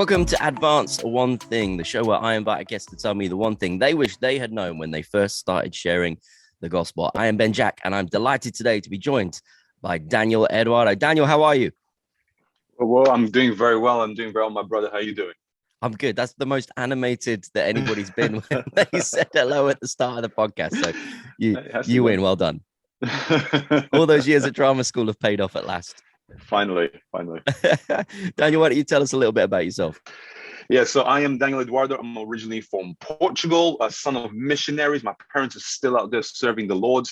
Welcome to Advance One Thing, the show where I invite a guest to tell me the one thing they wish they had known when they first started sharing the gospel. I am Ben Jack, and I'm delighted today to be joined by Daniel Eduardo. Daniel, how are you? Well, I'm doing very well. I'm doing very well, my brother. How are you doing? I'm good. That's the most animated that anybody's been when they said hello at the start of the podcast. So you win. Well done. All those years at drama school have paid off at last. Finally. Daniel, why don't you tell us a little bit about yourself? Yeah, so I am Daniel Eduardo. I'm originally from Portugal, a son of missionaries. My parents are still out there serving the Lord.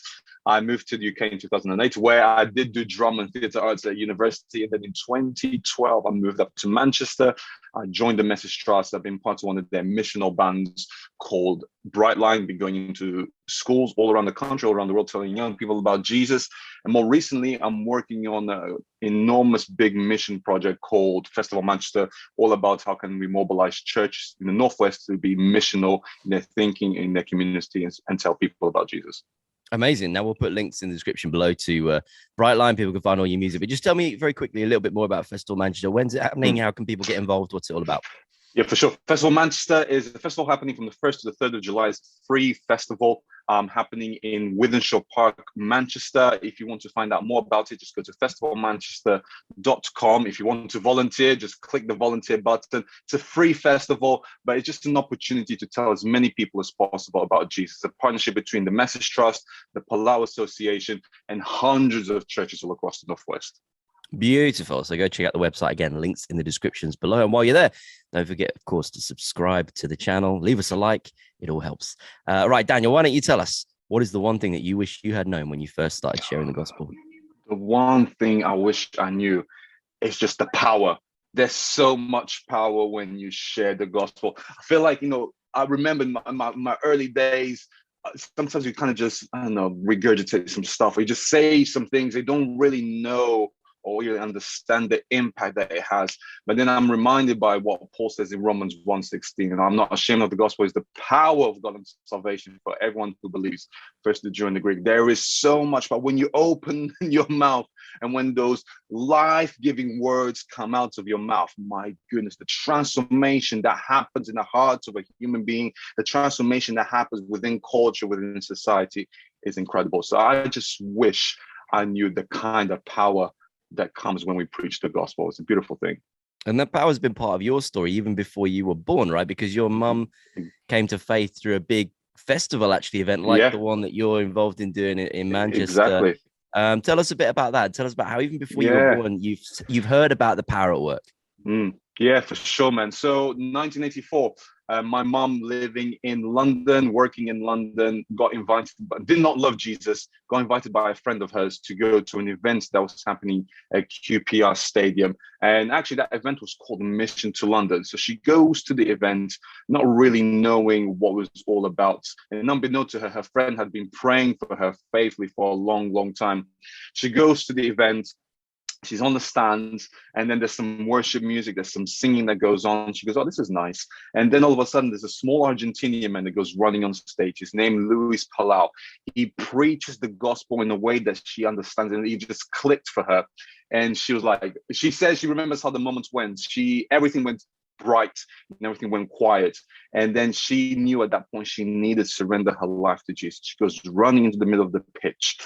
I moved to the UK in 2008, where I did do drum and theatre arts at university. And then in 2012, I moved up to Manchester. I joined the Message Trust. I've been part of one of their missional bands called BrightLine, been going into schools all around the country, all around the world, telling young people about Jesus. And more recently, I'm working on an enormous big mission project called Festival Manchester, all about how can we mobilize churches in the Northwest to be missional in their thinking, in their community, and tell people about Jesus. Amazing. Now we'll put links in the description below to BrightLine. People can find all your music. But just tell me very quickly a little bit more about Festival Manchester. When's it happening? How can people get involved? What's it all about? Yeah, for sure. Festival Manchester is a festival happening from the 1st to the 3rd of July. It's a free festival happening in Wythenshawe Park, Manchester. If you want to find out more about it, just go to festivalmanchester.com. If you want to volunteer, just click the volunteer button. It's a free festival, but it's just an opportunity to tell as many people as possible about Jesus. A partnership between the Message Trust, the Palau Association, and hundreds of churches all across the Northwest. Beautiful. So go check out the website again, links in the descriptions below. And while you're there, don't forget, of course, to subscribe to the channel, leave us a like. It all helps. Right, Daniel, why don't you tell us what is the one thing that you wish you had known when you first started sharing the gospel? The one thing I wish I knew is just the power. There's so much power when you share the gospel. I feel like, I remember my early days, sometimes you kind of just, regurgitate some stuff. Or you just say some things they don't really know or you understand the impact that it has. But then I'm reminded by what Paul says in Romans 1:16, and I'm not ashamed of the gospel, is the power of God and salvation for everyone who believes, first the Jew and the Greek. There is so much, but when you open your mouth and when those life-giving words come out of your mouth, my goodness, the transformation that happens in the heart of a human being, the transformation that happens within culture, within society is incredible. So I just wish I knew the kind of power that comes when we preach the gospel. It's a beautiful thing. And that power has been part of your story even before you were born, right? Because your mum came to faith through a big festival, actually, event like the one that you're involved in doing in Manchester. Exactly. Tell us a bit about that. Tell us about how even before you were born, you've heard about the power at work. Yeah, for sure, man. So 1984, my mom living in London, working in London, got invited, but did not love Jesus, got invited by a friend of hers to go to an event that was happening at QPR Stadium. And actually that event was called Mission to London. So she goes to the event, not really knowing what it was all about. And unbeknownst to her, her friend had been praying for her faithfully for a long, long time. She goes to the event. She's on the stands, and then there's some worship music, there's some singing that goes on. She goes, oh, this is nice. And then all of a sudden, there's a small Argentinian man that goes running on stage. His name, Luis Palau. He preaches the gospel in a way that she understands, and it just clicked for her. And she was like, she says she remembers how the moments went. Everything went bright and everything went quiet. And then she knew at that point she needed to surrender her life to Jesus. She goes running into the middle of the pitch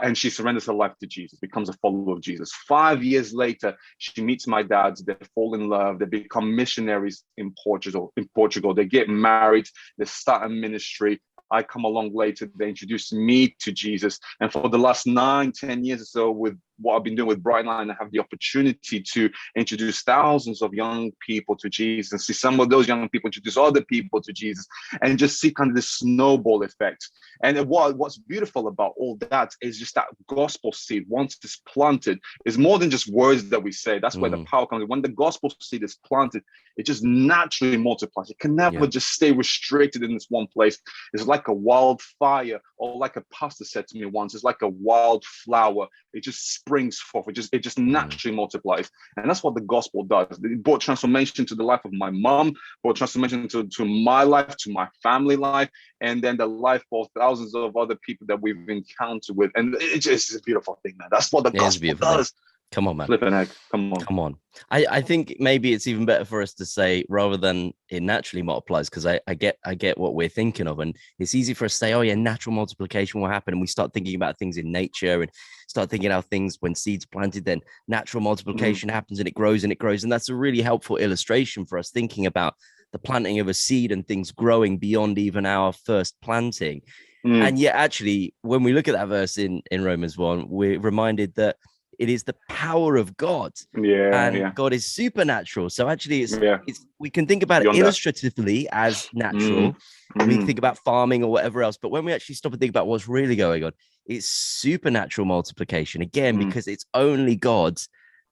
and she surrenders her life to Jesus, becomes a follower of Jesus. 5 years later, she meets my dad. They fall in love. They become missionaries in Portugal. They get married. They start a ministry. I come along later. They introduce me to Jesus. And for the last 9-10 years or so, with what I've been doing with BrightLine, I have the opportunity to introduce thousands of young people to Jesus, and see some of those young people introduce other people to Jesus, and just see kind of this snowball effect. And what's beautiful about all that is just that gospel seed, once it's planted, is more than just words that we say. That's where the power comes in. When the gospel seed is planted, it just naturally multiplies. It can never just stay restricted in this one place. It's like a wildfire, or like a pastor said to me once, it's like a wildflower. It just springs forth. It just naturally multiplies. And that's what the gospel does. It brought transformation to the life of my mom, brought transformation to my life, to my family life, and then the life of thousands of other people that we've encountered with. And it's just a beautiful thing, man. That's what the gospel does. Come on, man. Flipping heck. Come on. Come on. I think maybe it's even better for us to say rather than it naturally multiplies, because I get what we're thinking of. And it's easy for us to say, oh yeah, natural multiplication will happen. And we start thinking about things in nature and start thinking how things when seeds planted, then natural multiplication happens and it grows and it grows. And that's a really helpful illustration for us thinking about the planting of a seed and things growing beyond even our first planting. And yet, actually, when we look at that verse in Romans 1, we're reminded that it is the power of God, and God is supernatural. So actually, it's we can think about it illustratively as natural. We think about farming or whatever else, but when we actually stop and think about what's really going on, it's supernatural multiplication again, because it's only God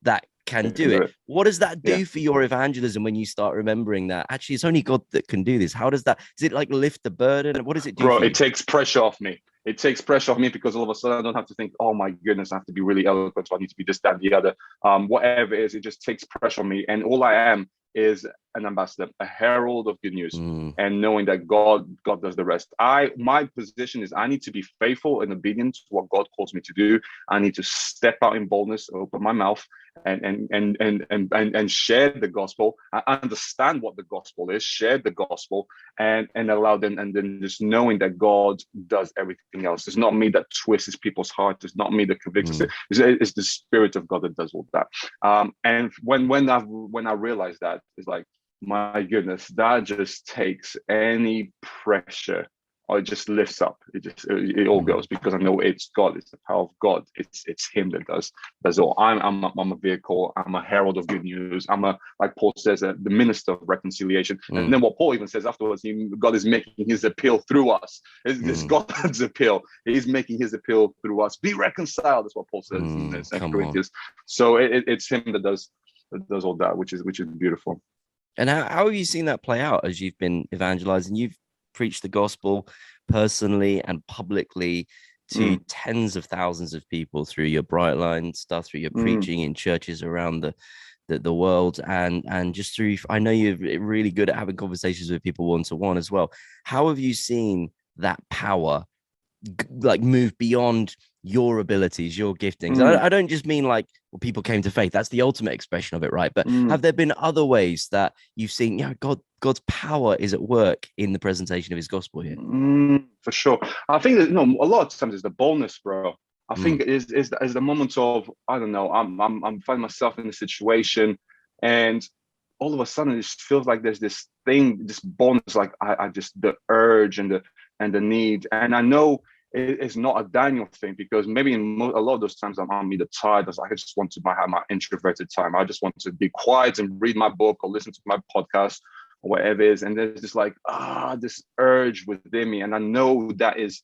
that can do it. What does that do for your evangelism when you start remembering that actually it's only God that can do this? How does that, does it like lift the burden? What does it do? Bro, it takes pressure off me. It takes pressure off me because all of a sudden I don't have to think, oh my goodness, I have to be really eloquent, so I need to be this, that, the other. Whatever it is, it just takes pressure on me. And all I am is an ambassador, a herald of good news, and knowing that God does the rest. My position is I need to be faithful and obedient to what God calls me to do. I need to step out in boldness, open my mouth, and share the gospel. I understand what the gospel is, share the gospel, and allow them, and then just knowing that God does everything else. It's not me that twists people's hearts. It's not me that convicts. It's the Spirit of God that does all that. And when I realized that, it's like, my goodness, that just takes any pressure, or it just lifts up. It all goes, because I know it's God. It's the power of God. It's Him that does all. I'm a vehicle. I'm a herald of good news. I'm like Paul says, the minister of reconciliation. And then what Paul even says afterwards, God is making His appeal through us. It's God's appeal. He's making His appeal through us. Be reconciled. That's what Paul says in 2 Corinthians. So it's Him that does all that, which is beautiful. And how have you seen that play out as you've been evangelizing? You've preached the gospel personally and publicly to tens of thousands of people through your BrightLine stuff, through your preaching in churches around the world, and just through, I know you're really good at having conversations with people one-to-one as well. How have you seen that power like move beyond your abilities, your giftings? I don't just mean like, well, people came to faith. That's the ultimate expression of it, right? But have there been other ways that you've seen, God's power is at work in the presentation of His gospel here? For sure. I think that, a lot of times it's the boldness, bro. I think is the moment of, I don't know, I'm finding myself in a situation, and all of a sudden it just feels like there's this thing, this boldness, like I just, the urge and the need. And I know it's not a Daniel thing, because maybe in a lot of those times I'm either tired, I just want to have my introverted time. I just want to be quiet and read my book or listen to my podcast or whatever it is. And there's just like, this urge within me. And I know that's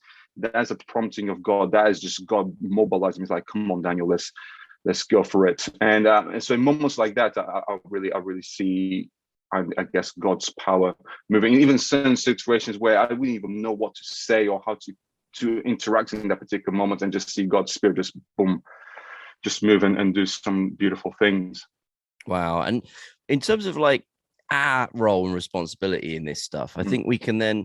a prompting of God. That is just God mobilizing me. It's like, come on, Daniel, let's go for it. And so in moments like that, I really see, I guess, God's power moving. Even certain situations where I wouldn't even know what to say or how to interact in that particular moment, and just see God's Spirit just boom, just move and do some beautiful things. Wow. And in terms of like our role and responsibility in this stuff, I think we can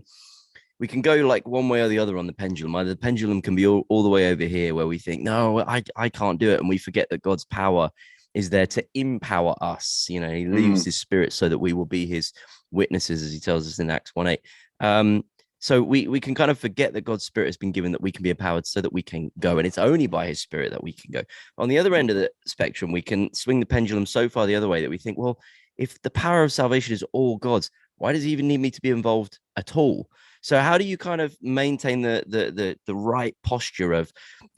go like one way or the other on the pendulum. Either the pendulum can be all the way over here where we think, no, I can't do it, and we forget that God's power is there to empower us. He leaves His Spirit so that we will be His witnesses, as He tells us in Acts 1:8. So we can kind of forget that God's Spirit has been given, that we can be empowered so that we can go. And it's only by His Spirit that we can go. On the other end of the spectrum, we can swing the pendulum so far the other way that we think, well, if the power of salvation is all God's, why does He even need me to be involved at all? So how do you kind of maintain the right posture of,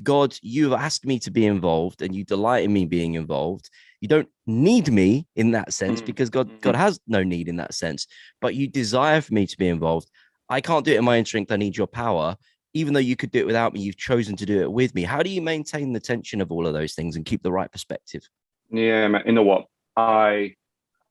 God, you've asked me to be involved and you delight in me being involved. You don't need me in that sense, because God has no need in that sense, but you desire for me to be involved. I can't do it in my own strength. I need your power. Even though you could do it without me, you've chosen to do it with me. How do you maintain the tension of all of those things and keep the right perspective? Yeah, man. You know what? I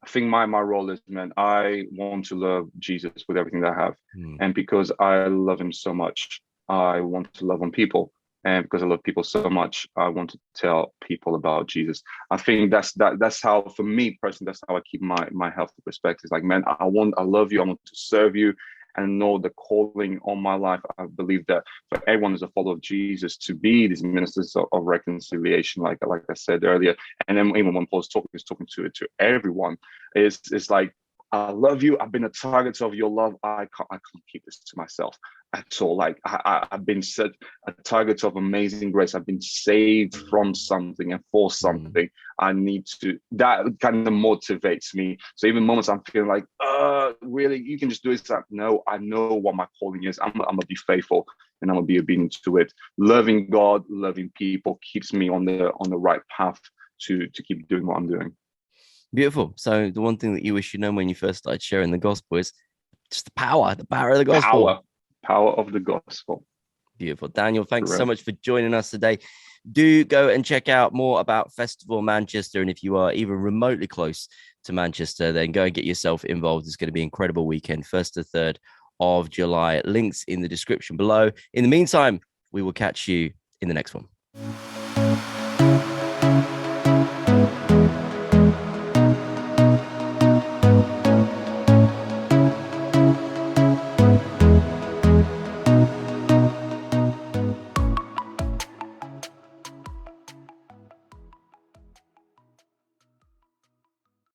think my role is, man, I want to love Jesus with everything that I have. And because I love Him so much, I want to love on people. And because I love people so much, I want to tell people about Jesus. I think that's how, for me personally, that's how I keep my healthy perspective. Like, man, I love you. I want to serve you. and know the calling on my life. I believe that for everyone who's a follower of Jesus to be these ministers of reconciliation, like I said earlier. And then even when Paul's talking, he's talking to everyone. It's like, I love you. I've been a target of your love. I can't keep this to myself at all. Like I've been set a target of amazing grace. I've been saved from something and for something. I need to, that kind of motivates me. So even moments I'm feeling like, really, you can just do it. Like, no, I know what my calling is. I'm gonna be faithful and I'm gonna be obedient to it. Loving God, loving people keeps me on the right path to keep doing what I'm doing. Beautiful. So the one thing that you wish you know when you first started sharing the gospel is just the power of the gospel. Power of the gospel. Beautiful. Daniel, thanks so much for joining us today. Do go and check out more about Festival Manchester. And if you are even remotely close to Manchester, then go and get yourself involved. It's going to be an incredible weekend, 1st to 3rd of July. Links in the description below. In the meantime, we will catch you in the next one.